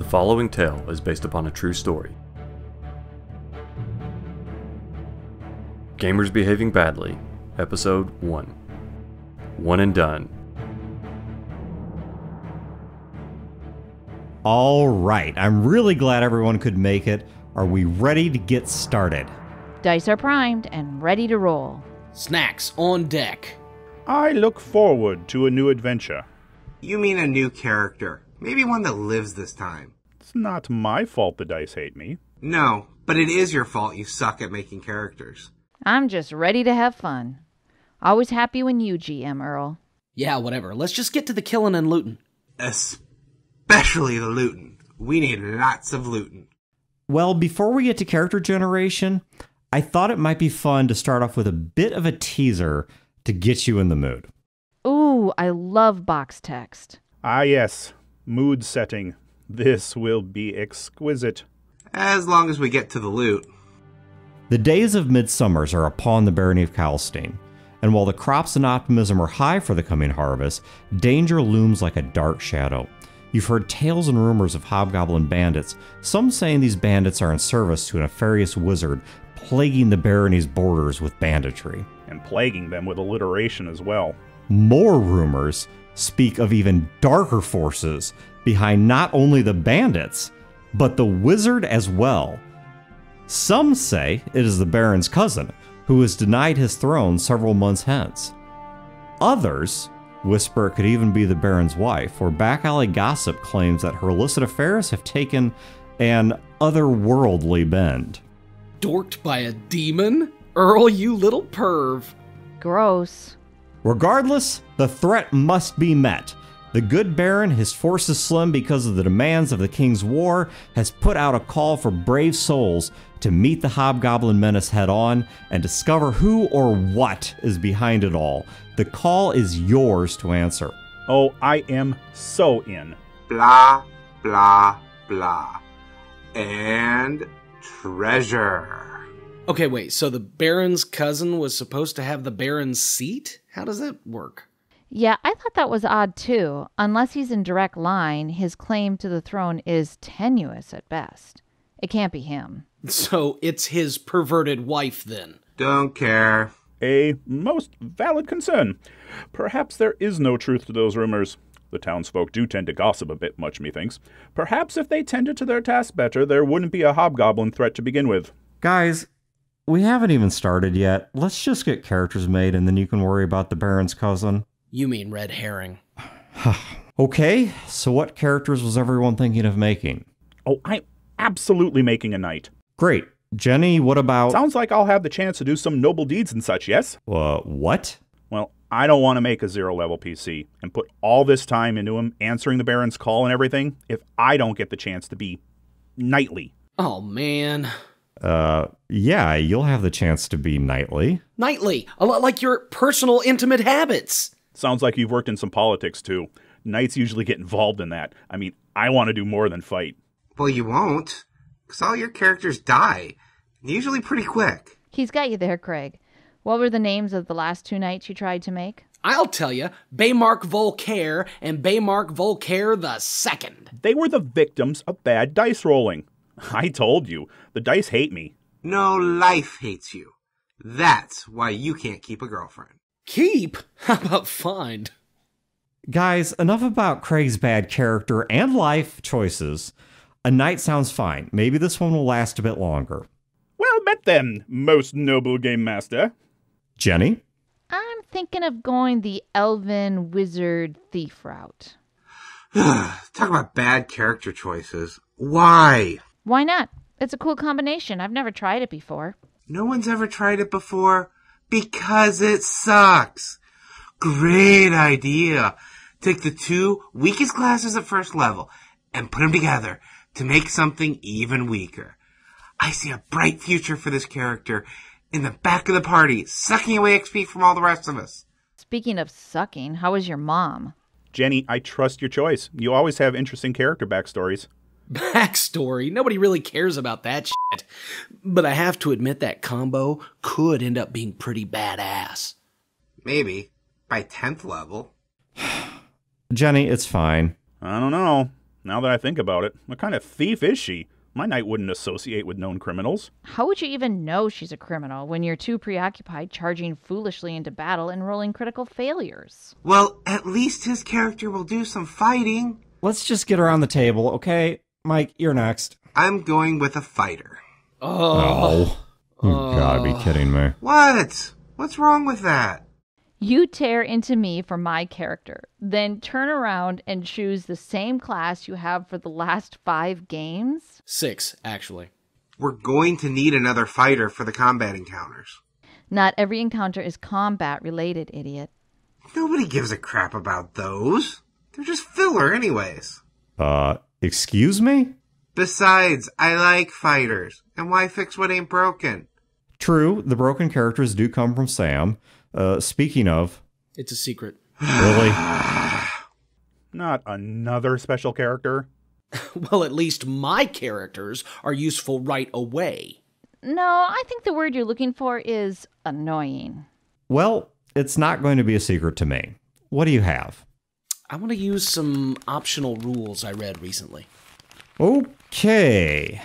following tale is based upon a true story. Gamers Behaving Badly, Episode 1. One and Done. All right, I'm really glad everyone could make it. Are we ready to get started? Dice are primed and ready to roll. Snacks on deck. I look forward to a new adventure. You mean a new character. Maybe one that lives this time. It's not my fault the dice hate me. No, but it is your fault you suck at making characters. I'm just ready to have fun. Always happy when you GM, Earl. Yeah, whatever. Let's just get to the killing and looting. Especially the looting. We need lots of looting. Well, before we get to character generation, I thought it might be fun to start off with a bit of a teaser to get you in the mood. Ooh, I love box text. Ah yes, mood setting. This will be exquisite. As long as we get to the loot. The days of Midsummers are upon the barony of Kalstein, and while the crops and optimism are high for the coming harvest, danger looms like a dark shadow. You've heard tales and rumors of hobgoblin bandits, some saying these bandits are in service to a nefarious wizard plaguing the barony's borders with banditry. And plaguing them with alliteration as well. More rumors speak of even darker forces behind not only the bandits, but the wizard as well. Some say it is the Baron's cousin, who was denied his throne several months hence. Others whisper it could even be the Baron's wife, or back alley gossip claims that her illicit affairs have taken an otherworldly bend. Dorked by a demon? Earl, you little perv. Gross. Regardless, the threat must be met. The good Baron, his forces slim because of the demands of the King's War, has put out a call for brave souls to meet the Hobgoblin menace head on and discover who or what is behind it all. The call is yours to answer. Oh, I am so in. Blah, blah, blah. And treasure. Okay, wait, so the Baron's cousin was supposed to have the Baron's seat? How does that work? Yeah, I thought that was odd too. Unless he's in direct line, his claim to the throne is tenuous at best. It can't be him. So it's his perverted wife then? Don't care. A most valid concern. Perhaps there is no truth to those rumors. The townsfolk do tend to gossip a bit much, methinks. Perhaps if they tended to their task better, there wouldn't be a hobgoblin threat to begin with. Guys, we haven't even started yet. Let's just get characters made and then you can worry about the Baron's cousin. You mean red herring. Okay, so what characters was everyone thinking of making? Oh, I'm absolutely making a knight. Great. Jenny, what about... Sounds like I'll have the chance to do some noble deeds and such, yes? What? Well, I don't want to make a zero-level PC and put all this time into him answering the Baron's call and everything if I don't get the chance to be knightly. Oh, man. Yeah, you'll have the chance to be knightly. Knightly, a lot like your personal intimate habits. Sounds like you've worked in some politics, too. Knights usually get involved in that. I mean, I want to do more than fight. Well, you won't, because all your characters die, usually pretty quick. He's got you there, Craig. What were the names of the last two knights you tried to make? I'll tell you, Baymark Volcaire and Baymark Volcaire II. They were the victims of bad dice rolling. I told you, the dice hate me. No, life hates you. That's why you can't keep a girlfriend. Keep? How about find? Guys, enough about Craig's bad character and life choices. A knight sounds fine. Maybe this one will last a bit longer. Well met then, most noble game master. Jenny? I'm thinking of going the elven wizard thief route. Talk about bad character choices. Why? Why not? It's a cool combination. I've never tried it before. No one's ever tried it before because it sucks. Great idea. Take the two weakest classes at first level and put them together to make something even weaker. I see a bright future for this character in the back of the party, sucking away XP from all the rest of us. Speaking of sucking, how is your mom? Jenny, I trust your choice. You always have interesting character backstories. Backstory? Nobody really cares about that shit. But I have to admit that combo could end up being pretty badass. Maybe. By 10th level. Jenny, it's fine. I don't know. Now that I think about it, what kind of thief is she? My knight wouldn't associate with known criminals. How would you even know she's a criminal when you're too preoccupied charging foolishly into battle and rolling critical failures? Well, at least his character will do some fighting. Let's just get around the table, okay? Mike, you're next. I'm going with a fighter. Oh. You gotta be kidding me. What? What's wrong with that? You tear into me for my character, then turn around and choose the same class you have for the last 5 games? 6, actually. We're going to need another fighter for the combat encounters. Not every encounter is combat related, idiot. Nobody gives a crap about those. They're just filler anyways. Excuse me? Besides, I like fighters. And why fix what ain't broken? True, the broken characters do come from Sam. Speaking of... It's a secret. Really? Not another special character? Well, at least my characters are useful right away. No, I think the word you're looking for is annoying. Well, it's not going to be a secret to me. What do you have? I want to use some optional rules I read recently. Okay.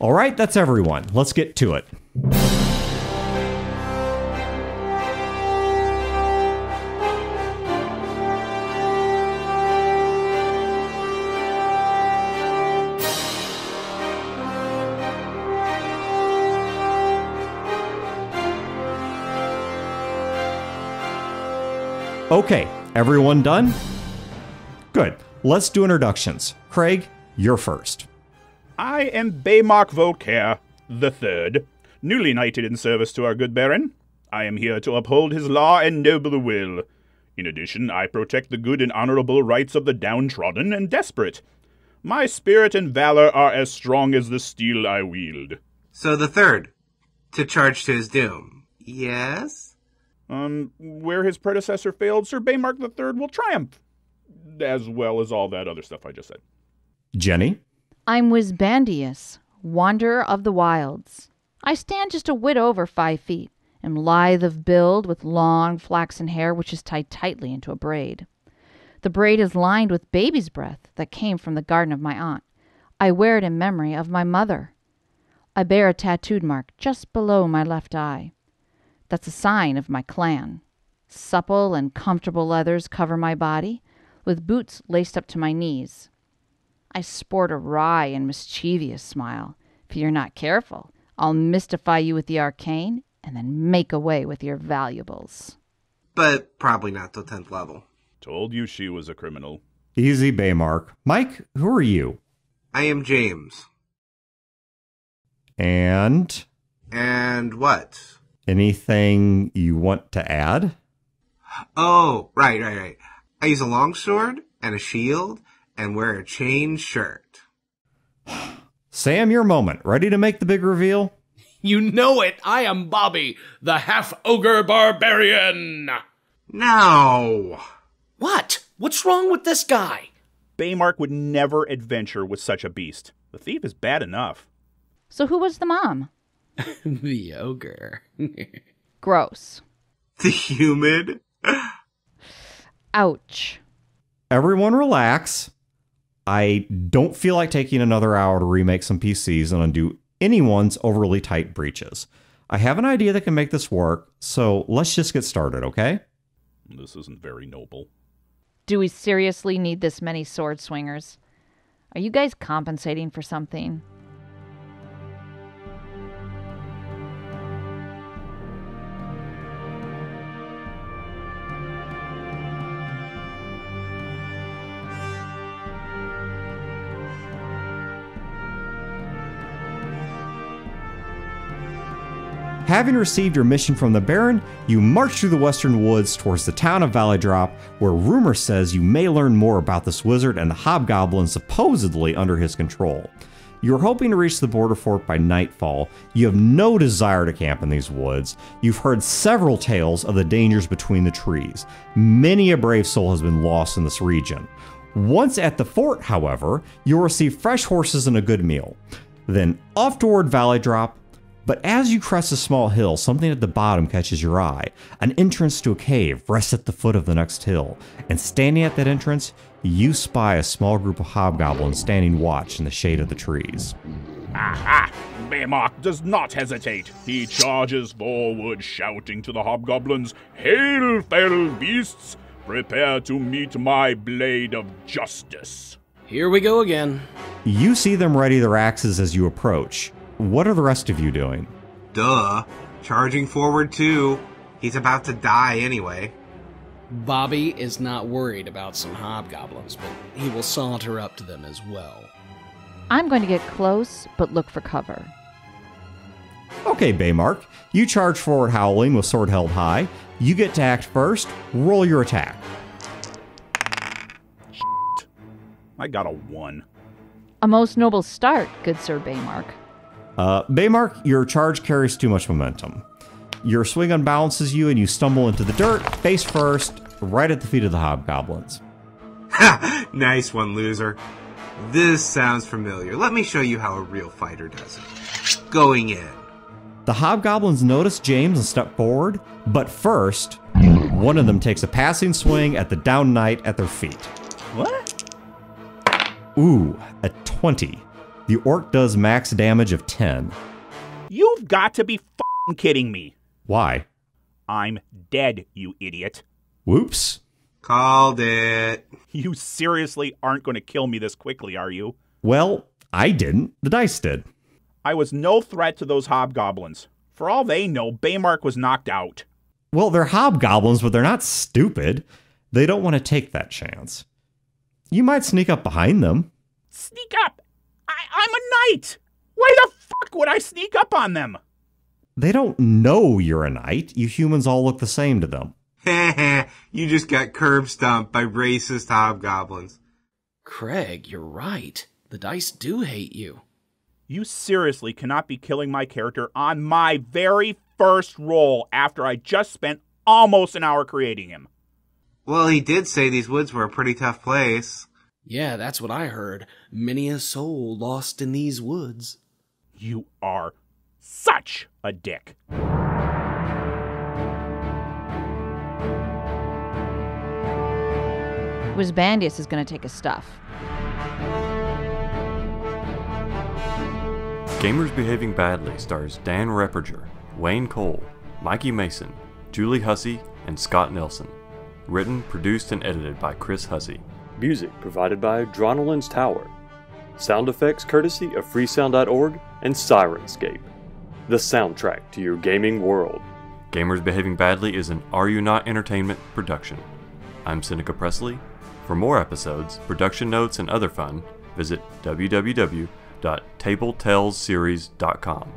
All right, that's everyone. Let's get to it. Okay, everyone done? Good. Let's do introductions. Craig, you're first. I am Baymark Volcaire III, newly knighted in service to our good Baron. I am here to uphold his law and noble will. In addition, I protect the good and honorable rights of the downtrodden and desperate. My spirit and valor are as strong as the steel I wield. So the third, to charge to his doom. Yes? Where his predecessor failed, Sir Baymark III will triumph. As well as all that other stuff I just said. Jenny? I'm Wisbandius, wanderer of the wilds. I stand just a whit over 5 feet, am lithe of build with long flaxen hair which is tied tightly into a braid. The braid is lined with baby's breath that came from the garden of my aunt. I wear it in memory of my mother. I bear a tattooed mark just below my left eye. That's a sign of my clan. Supple and comfortable leathers cover my body, with boots laced up to my knees. I sport a wry and mischievous smile. If you're not careful, I'll mystify you with the arcane and then make away with your valuables. But probably not till 10th level. Told you she was a criminal. Easy, Baymark. Mike, who are you? I am James. And? And what? Anything you want to add? Oh, right. I use a longsword and a shield and wear a chain shirt. Sam, your moment. Ready to make the big reveal? You know it! I am Bobby, the half-ogre barbarian! No! What? What's wrong with this guy? Baymark would never adventure with such a beast. The thief is bad enough. So who was the mom? The ogre. Gross. The humid? Ouch. Everyone relax. I don't feel like taking another hour to remake some PCs and undo anyone's overly tight breeches. I have an idea that can make this work, so let's just get started, okay? This isn't very noble. Do we seriously need this many sword swingers? Are you guys compensating for something? Having received your mission from the Baron, you march through the western woods towards the town of Valley Drop, where rumor says you may learn more about this wizard and the hobgoblins supposedly under his control. You're hoping to reach the border fort by nightfall. You have no desire to camp in these woods. You've heard several tales of the dangers between the trees. Many a brave soul has been lost in this region. Once at the fort, however, you'll receive fresh horses and a good meal. Then off toward Valley Drop, But as you crest a small hill, something at the bottom catches your eye. An entrance to a cave rests at the foot of the next hill, and standing at that entrance, you spy a small group of hobgoblins standing watch in the shade of the trees. Aha! Baymark does not hesitate. He charges forward, shouting to the hobgoblins, "Hail, fell beasts! Prepare to meet my blade of justice." Here we go again. You see them ready their axes as you approach. What are the rest of you doing? Duh. Charging forward too. He's about to die anyway. Bobby is not worried about some hobgoblins, but he will saunter up to them as well. I'm going to get close, but look for cover. Okay, Baymark. You charge forward howling with sword held high. You get to act first. Roll your attack. I got a 1. A most noble start, good Sir Baymark. Baymark, your charge carries too much momentum. Your swing unbalances you and you stumble into the dirt, face first, right at the feet of the hobgoblins. Ha! Nice one, loser. This sounds familiar. Let me show you how a real fighter does it. Going in. The hobgoblins notice James and step forward, but first, one of them takes a passing swing at the down knight at their feet. What? Ooh, a 20. The orc does max damage of 10. You've got to be f***ing kidding me. Why? I'm dead, you idiot. Whoops. Called it. You seriously aren't going to kill me this quickly, are you? Well, I didn't. The dice did. I was no threat to those hobgoblins. For all they know, Baymark was knocked out. Well, they're hobgoblins, but they're not stupid. They don't want to take that chance. You might sneak up behind them. Sneak up? I'm a knight! Why the fuck would I sneak up on them? They don't know you're a knight. You humans all look the same to them. Heh you just got curb stomped by racist hobgoblins. Craig, you're right. The dice do hate you. You seriously cannot be killing my character on my very first roll after I just spent almost an hour creating him. Well, he did say these woods were a pretty tough place. Yeah, that's what I heard. Many a soul lost in these woods. You are such a dick. Wisbandius is going to take his stuff. Gamers Behaving Badly stars Dan Repperger, Wayne Cole, Mikey Mason, Julie Hussey, and Scott Nelson. Written, produced, and edited by Chris Hussey. Music provided by Dronelin's Tower. Sound effects courtesy of freesound.org and Sirenscape. The soundtrack to your gaming world. Gamers Behaving Badly is an Are You Not Entertainment production. I'm Seneca Presley. For more episodes, production notes, and other fun, visit www.tabletellsseries.com.